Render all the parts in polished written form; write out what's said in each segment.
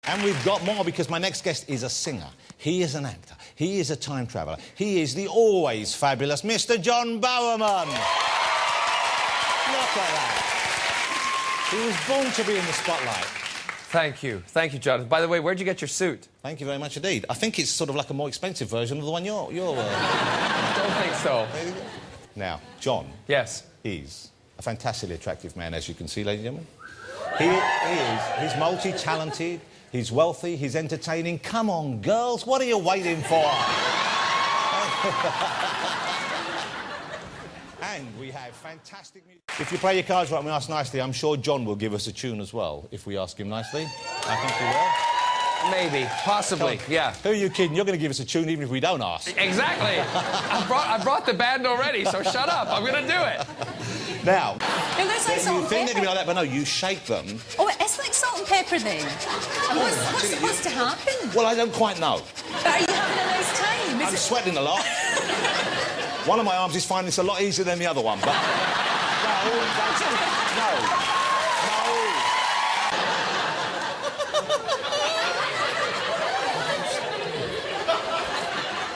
And we've got more because my next guest is a singer. He is an actor. He is a time traveller. He is the always fabulous Mr. John Bowerman. Look at that. He was born to be in the spotlight. Thank you. Thank you, Jonathan. By the way, where'd you get your suit? Thank you very much indeed. I think it's sort of like a more expensive version of the one you're I don't think so. Now, John. Yes. Is a fantastically attractive man, as you can see, ladies and gentlemen. He's multi-talented, he's wealthy, he's entertaining. Come on, girls, what are you waiting for? And we have fantastic music. If you play your cards right and we ask nicely, I'm sure John will give us a tune as well, if we ask him nicely. I think he will. Maybe. Possibly, yeah. Who are you kidding? You're going to give us a tune even if we don't ask. Exactly. I brought the band already, so shut up. I'm going to do it. Now, It looks like salt you and think they're going to pepper. be like that, but no, you shake them. Oh, it's like salt and pepper then. And what's supposed to happen? Well, I don't quite know. But are you having a nice time? I'm sweating a lot. One of my arms is finding this a lot easier than the other one, but... No.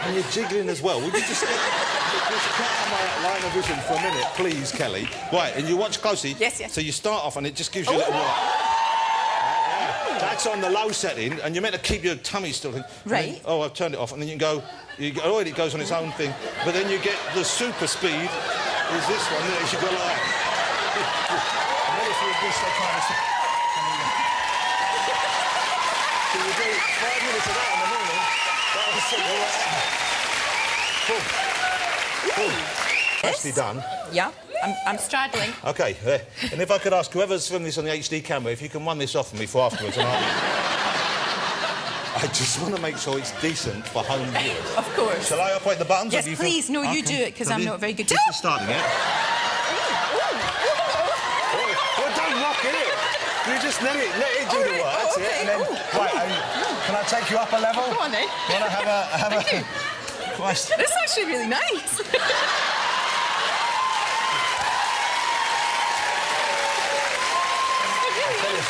And you're jiggling as well. Would you just cut out my line of vision for a minute, please, Kelly? Right, and you watch closely. Yes, yes. So you start off and it just gives you a little more... That's on the low setting, and you're meant to keep your tummy still. Right. Then, oh, I've turned it off, and then you can go... Oh, it goes on its own thing. But then you get the super speed, is this one. Then you go like that. And then if you're this, they kind of... So you do 5 minutes of that in the morning, that'll set you right out. Boom. Nicely done. Yeah, I'm straddling. OK, and if I could ask whoever's filming this on the HD camera, if you can run this off for me for afterwards, and I just want to make sure it's decent for home viewers. Of course. Shall I operate the buttons? Yes, please. No, you do it, because I'm not very good. This is starting it. Well, don't rock it. You just let it do the work. That's it. And then, can I take you up a level? Go on then. Want to have a... Christ. This is actually really nice.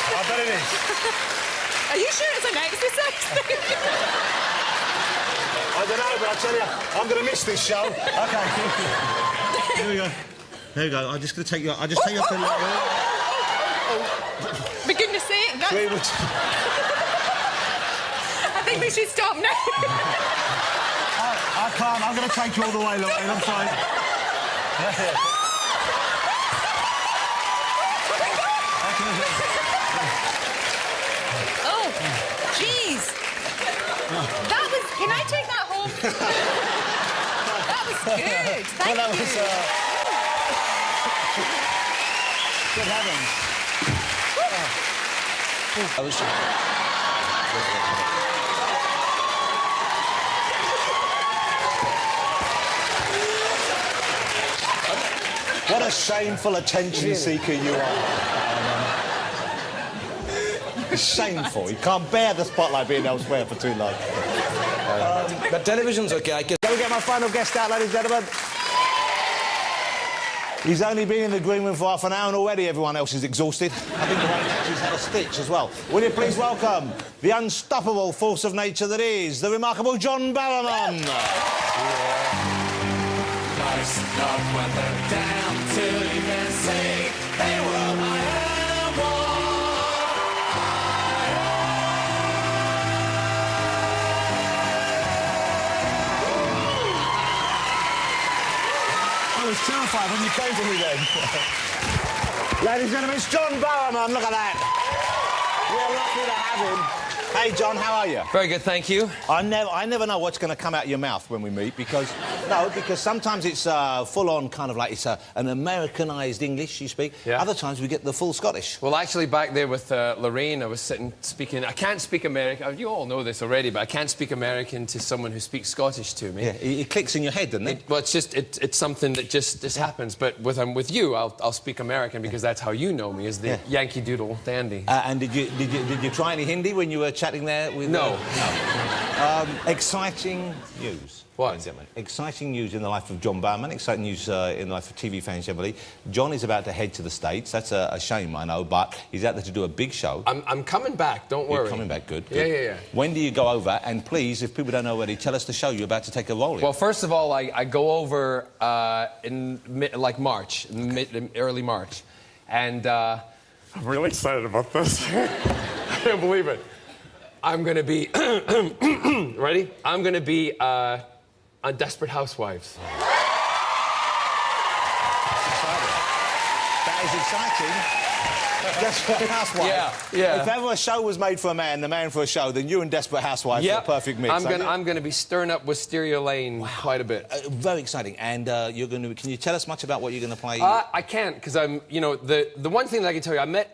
I bet it is. Are you sure it's an exercise? I don't know, but I tell you, I'm going to miss this show. OK. Here we go. There we go. I'm just going to take you up. I'll just take you up a little... For goodness sake, that's... I think we should stop now. I can't. I'm going to take you all the way, Lorraine. I'm fine. Oh, jeez. That was... Can I take that home? That was good. Thank Well, that you. was... Good heavens. That was... What a shameful attention seeker you are. Shameful. You can't bear the spotlight being elsewhere for too long. But television's okay. I can... Can we get my final guest out, ladies and gentlemen? He's only been in the green room for half an hour and already everyone else is exhausted. I think the right he's had a stitch as well. Will you please welcome the unstoppable force of nature that is the remarkable John Bowerman. Nice enough weather down till you can say, hey world, I am I was terrified when you came for me then. Ladies and gentlemen, it's John Bowerman. Look at that. We're lucky to have him. Hey, John, how are you? Very good, thank you. I never know what's going to come out your mouth when we meet because sometimes it's full-on kind of like it's an Americanised English you speak. Yeah. Other times we get the full Scottish. Well, actually, back there with Lorraine, I was sitting speaking... I can't speak American. You all know this already, but I can't speak American to someone who speaks Scottish to me. Yeah, it clicks in your head, doesn't it? Well, it's just... It's something that just happens. But with you, I'll speak American because that's how you know me, as the Yankee Doodle dandy. And did you try any Hindi when you were chatting there with... No. Exciting news. What? ladies and gentlemen. Exciting news in the life of John Barrowman, exciting news in the life of TV fans generally. John is about to head to the States. That's a shame, I know, but he's out there to do a big show. I'm coming back, don't worry. You're coming back, good. Yeah. When do you go over? And please, if people don't know already, tell us the show you're about to take a role in. Well, first of all, I go over in March, early March. And I'm really excited about this. I can't believe it. I'm going to be... Ready? I'm going to be on Desperate Housewives. That is exciting. Desperate Housewives. Yeah. If ever a show was made for a man, the man for a show, then you and Desperate Housewives are the perfect mix. I'm going to be stirring up Wisteria Lane quite a bit. Very exciting. And you're going to... Can you tell us much about what you're going to play? I can't, because I'm... You know, the one thing that I can tell you, I met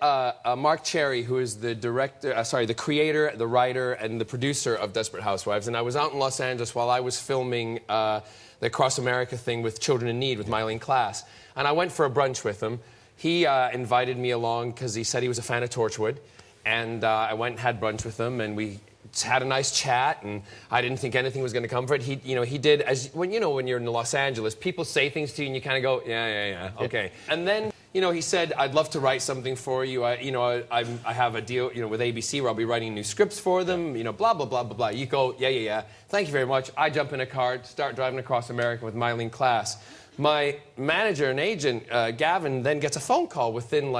Mark Cherry, who is the director... the creator, the writer, and the producer of Desperate Housewives, and I was out in Los Angeles while I was filming the Cross America thing with Children in Need with Mylene Klass, and I went for a brunch with him. He invited me along because he said he was a fan of Torchwood, and I went and had brunch with him, and we had a nice chat, and I didn't think anything was going to come of it. He did, when you're in Los Angeles, people say things to you, and you kind of go, yeah, okay. And then, he said, I'd love to write something for you. I have a deal, with ABC where I'll be writing new scripts for them, blah, blah, blah, blah, blah. You go, yeah. Thank you very much. I jump in a car, start driving across America with Mylene Klass. My manager and agent, Gavin, then gets a phone call within,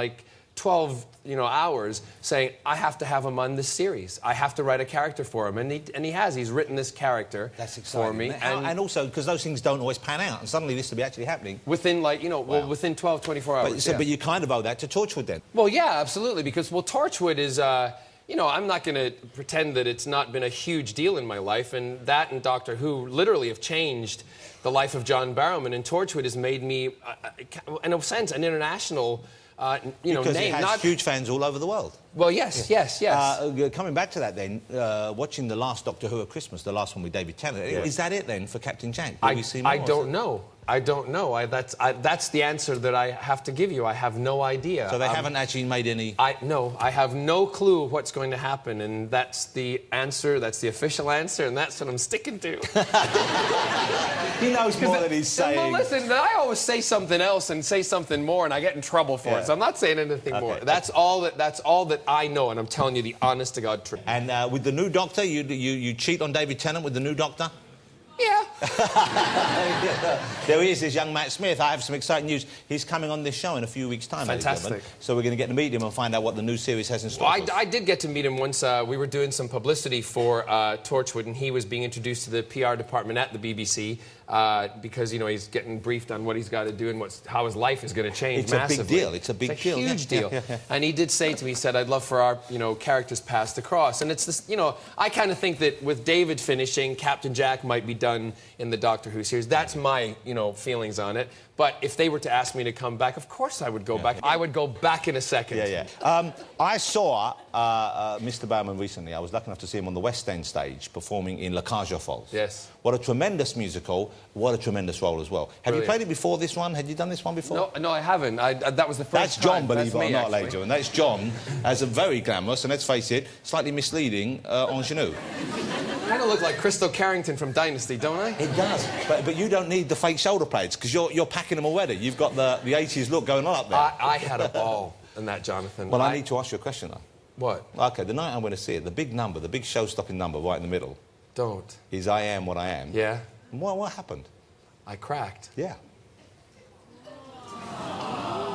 12 hours saying, I have to have him on this series. I have to write a character for him. And he has. He's written this character for me. And also, because those things don't always pan out, and suddenly this will be actually happening. Within, within 12, 24 hours. But you kind of owe that to Torchwood, then. Well, yeah, absolutely, because, Torchwood is... I'm not going to pretend that it's not been a huge deal in my life, and that and Doctor Who literally have changed the life of John Barrowman, and Torchwood has made me, in a sense, an international, because name. It has huge fans all over the world. Well, yes. Coming back to that then, watching the last Doctor Who at Christmas, the last one with David Tennant, is that it then for Captain Jack? Will we see more? I don't know. That's the answer that I have to give you. I have no idea. So they haven't actually made any... No, I have no clue what's going to happen, and that's the answer, that's the official answer, and that's what I'm sticking to. He knows more than he's saying. Well, listen, I always say something else and say something more, and I get in trouble for it, so I'm not saying anything more. That's all that I know, and I'm telling you the honest-to-God truth. And with the new Doctor, you cheat on David Tennant with the new Doctor? Yeah. There he is, this young Matt Smith. I have some exciting news. He's coming on this show in a few weeks' time. Fantastic. So we're going to get to meet him and find out what the new series has in store. Well, I did get to meet him once. We were doing some publicity for Torchwood, and he was being introduced to the PR department at the BBC because, he's getting briefed on what he's got to do and how his life is going to change massively. It's a big deal. It's a huge deal. Yeah. And he did say to me, he said, I'd love for our, characters passed across. And it's this, I kind of think that with David finishing, Captain Jack might be done in the Doctor Who series. That's my, feelings on it. But if they were to ask me to come back, of course I would go back. I would go back in a second. I saw Mr. Barrowman recently. I was lucky enough to see him on the West End stage performing in La Cage aux Folles. Yes. What a tremendous musical. What a tremendous role as well. Have you played it before this one? Had you done this one before? No, I haven't. That was the first That's John, time. believe it or not, ladies and gentlemen. That's John as a very glamorous, and let's face it, slightly misleading ingenue. Kind of look like Crystal Carrington from Dynasty, don't I? It does, but you don't need the fake shoulder pads because you're packing them already. You've got the 80s look going on up there. I had a ball in that, Jonathan. Well, I need to ask you a question, though. What? OK, the night I'm going to see it, the big number, the big show-stopping number right in the middle... Don't. ...is I Am What I Am. Yeah. And what happened? I cracked. Yeah.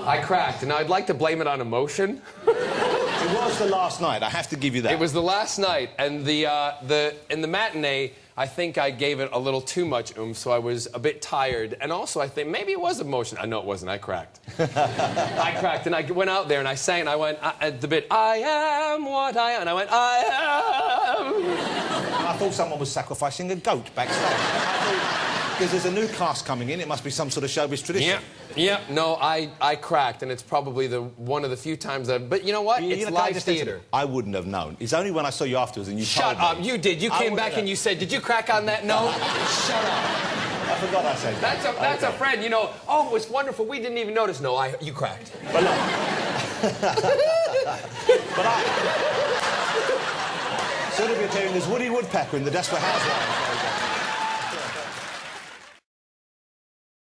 I cracked, and I'd like to blame it on emotion. It was the last night, I have to give you that. It was the last night, and in the matinee, I think I gave it a little too much oomph, so I was a bit tired. And also, I think maybe it was emotion. No, it wasn't. I cracked. I cracked, and I went out there, and I sang, and I went, the bit, I am what I am, and I went, I am. I thought someone was sacrificing a goat backstage. Because there's a new cast coming in, it must be some sort of showbiz tradition. Yeah. No, I cracked, and it's probably one of the few times that... But you know what? It's live theatre. I wouldn't have known. It's only when I saw you afterwards and you told me. Shut up, you did. You came back and you said, did you crack on that note? Shut up. I forgot I said that. That's a friend, oh, it was wonderful, we didn't even notice. No, you cracked. But look... be appearing as Woody Woodpecker in The Desperate Housewives.